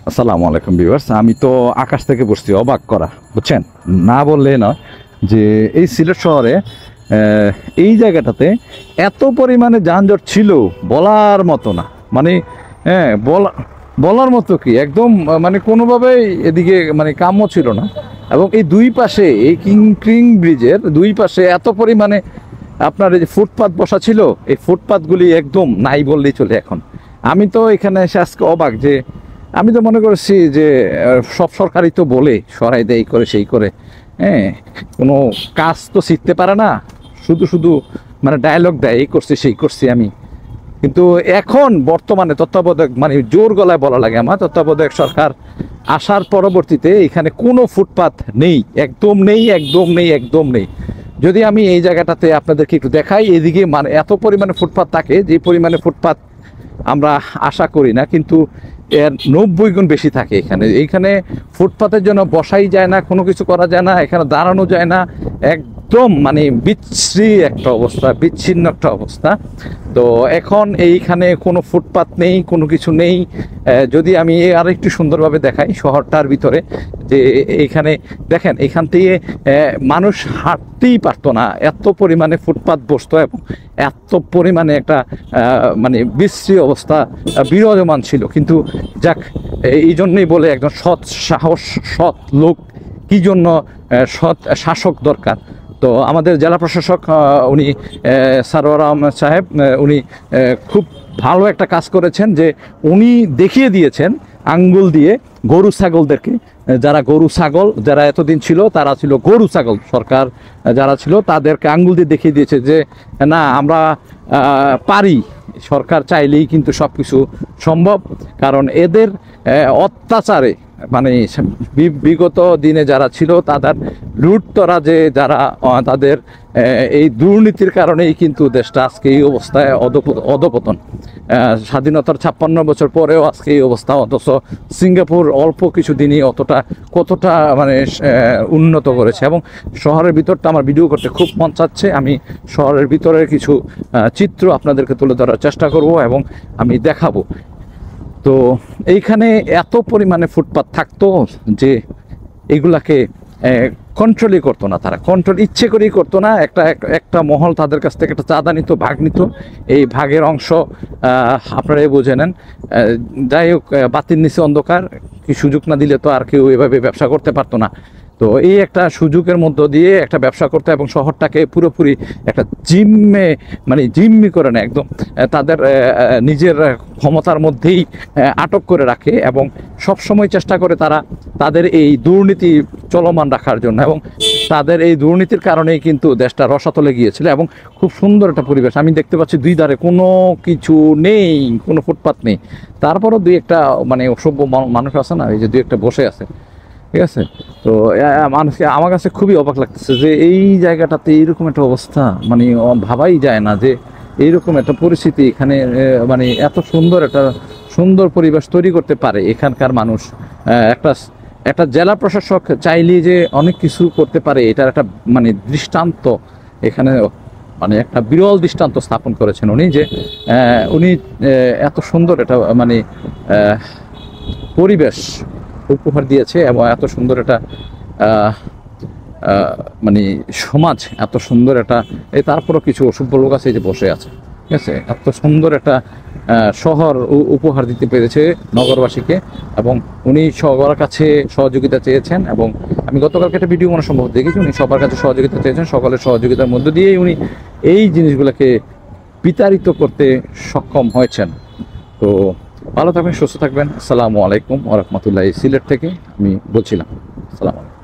আসসালামু আলাইকুম ভিউয়ার্স। আমি তো আকাশ থেকে বসছি, অবাক করা, বুঝছেন? না বললে নয় যে এই সিলেট শহরে এই জায়গাটাতে এত পরিমাণে যানজট ছিল বলার মতো না। মানে হ্যাঁ, বলার মতো কি, একদম মানে কোনোভাবেই এদিকে মানে কাম্য ছিল না। এবং এই দুই পাশে এই কিং ব্রিজের দুই পাশে এত পরিমাণে আপনার এই যে ফুটপাত বসা ছিল, এই ফুটপাতগুলি একদম নাই বললেই চলে। এখন আমি তো এখানে এসে আজকে অবাক যে আমি তো মনে করছি যে সব সরকারই তো বলে সরাই দেয়, এই করে সেই করে, হ্যাঁ, কোনো কাজ তো শিখতে পারে না, শুধু শুধু মানে ডায়লগ দেয়, এই করছি সেই করছি আমি। কিন্তু এখন বর্তমানে তত্ত্বাবধায়ক মানে জোর গলায় বলা লাগে আমার, তত্ত্বাবধায়ক সরকার আসার পরবর্তীতে এখানে কোনো ফুটপাত নেই, একদম নেই, একদম নেই, একদম নেই। যদি আমি এই জায়গাটাতে আপনাদেরকে একটু দেখাই, এদিকে মানে এত পরিমাণে ফুটপাত থাকে, যে পরিমাণে ফুটপাত আমরা আশা করি না, কিন্তু এর 90 গুণ বেশি থাকে এখানে। এইখানে ফুটপাতের জন্য বসাই যায় না, কোনো কিছু করা যায় না, এখানে দাঁড়ানো যায় না, একদম মানে বিচ্ছিরি একটা অবস্থা, বিচ্ছিন্ন একটা অবস্থা। তো এখন এইখানে কোনো ফুটপাত নেই, কোনো কিছু নেই। যদি আমি আর একটু সুন্দরভাবে দেখাই শহরটার ভিতরে, যে এইখানে দেখেন, এখান থেকে মানুষ হাঁটতেই পারতো না, এত পরিমাণে ফুটপাত বসতো এবং এত পরিমাণে একটা মানে বিশ্রী অবস্থা বিরাজমান ছিল। কিন্তু যাক, এই জন্যই বলে একজন সৎ সাহস, সৎ লোক, কি জন্য সৎ শাসক দরকার। তো আমাদের জেলা প্রশাসক উনি সারোয়ার আহমেদ সাহেব, উনি খুব ভালো একটা কাজ করেছেন, যে উনি দেখিয়ে দিয়েছেন আঙ্গুল দিয়ে গরু ছাগলদেরকে, যারা গরু ছাগল যারা এতদিন ছিল তারা ছিল গরু ছাগল, সরকার যারা ছিল তাদেরকে আঙ্গুল দিয়ে দেখিয়ে দিয়েছে যে না, আমরা পারি, সরকার চাইলেই কিন্তু সব কিছু সম্ভব। কারণ এদের অত্যাচারে মানে বিগত দিনে যারা ছিল তাদের লুটতরা, যে যারা তাদের এই দুর্নীতির কারণেই কিন্তু দেশটা আজকে এই অবস্থায় অধপতন। স্বাধীনতার 56 বছর পরেও আজকে এই অবস্থা, অথচ সিঙ্গাপুর অল্প কিছু দিনই কতটা মানে উন্নত করেছে। এবং শহরের ভিতরটা আমার ভিডিও করতে খুব মন চাচ্ছে, আমি শহরের ভিতরের কিছু চিত্র আপনাদেরকে তুলে ধরার চেষ্টা করব এবং আমি দেখাবো। তো এইখানে এত পরিমাণে ফুটপাত থাকতো যে এগুলাকে কন্ট্রোলই করতো না, তারা কন্ট্রোল ইচ্ছে করেই করতো না। একটা মহল তাদের কাছ থেকে একটা চাঁদা নিত, ভাগ নিত, এই ভাগের অংশ আপনারাই বুঝে নেন। যাই হোক, বাতির নিচে অন্ধকার, কি সুযোগ না দিলে তো আর কেউ এভাবে ব্যবসা করতে পারতো না। তো এই একটা সুযোগের মধ্য দিয়ে একটা ব্যবসা করতে এবং শহরটাকে পুরোপুরি একটা জিম্মি করে নেয়, একদম তাদের নিজের ক্ষমতার মধ্যেই আটক করে রাখে এবং সব সময় চেষ্টা করে তারা তাদের এই দুর্নীতি চলমান রাখার জন্য। এবং তাদের এই দুর্নীতির কারণেই কিন্তু দেশটা রসাতলে গিয়েছিল। এবং খুব সুন্দর একটা পরিবেশ আমি দেখতে পাচ্ছি, দুই ধারে কোনো কিছু নেই, কোনো ফুটপাত নেই, তারপরও দুই একটা মানে অসভ্য মানুষ আছে না, এই যে দুই একটা বসে আছে, ঠিক আছে। তো মানুষকে আমার কাছে খুবই অবাক লাগতেছে যে এই জায়গাটাতে এইরকম একটা অবস্থা, মানে ভাবাই যায় না যে এইরকম একটা পরিস্থিতি এখানে, মানে এত সুন্দর পরিবেশ তৈরি করতে পারে এখানকার মানুষ। একটা জেলা প্রশাসক চাইলে যে অনেক কিছু করতে পারে, এটার একটা মানে দৃষ্টান্ত এখানে, মানে একটা বিরল দৃষ্টান্ত স্থাপন করেছেন উনি, যে উনি এত সুন্দর একটা মানে পরিবেশ উপহার দিয়েছে এবং এত সুন্দর একটা মানে সমাজ, এত সুন্দর একটা তারপরও কিছু অসভ্য লোক আছে যে বসে আছে, ঠিক আছে। এত সুন্দর একটা শহর উপহার দিতে পেরেছে নগরবাসীকে এবং উনি সবার কাছে সহযোগিতা চেয়েছেন। এবং আমি গতকালকে একটা ভিডিও মনে সম্ভব দেখেছি, উনি সবার কাছে সহযোগিতা চেয়েছেন, সকলের সহযোগিতার মধ্য দিয়েই উনি এই জিনিসগুলোকে বিতাড়িত করতে সক্ষম হয়েছেন। তো ভালো থাকবেন, সুস্থ থাকবেন। আসসালামু আলাইকুম ওয়া রাহমাতুল্লাহি। সিলেট থেকে আমি বলছিলাম। আসসালামু আলাইকুম।